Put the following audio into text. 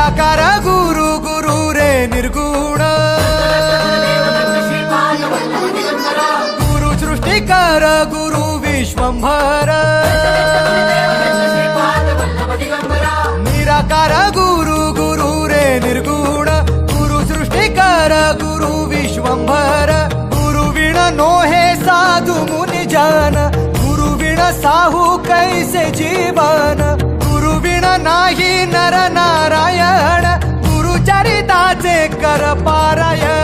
निराकार गुरु गुरु रे निर्गुण गुरु सृष्टिकर गुरु विश्वंभर निराकार गुरु गुरु रे निर्गुण गुरु सृष्टिकर गुरु विश्वंभर गुरु विण नोहे साधु मुनि जन गुरु विण साहू कैसे जीवन गुरु विण नाही नर नारायण गुरु चरिताचे कर पारायण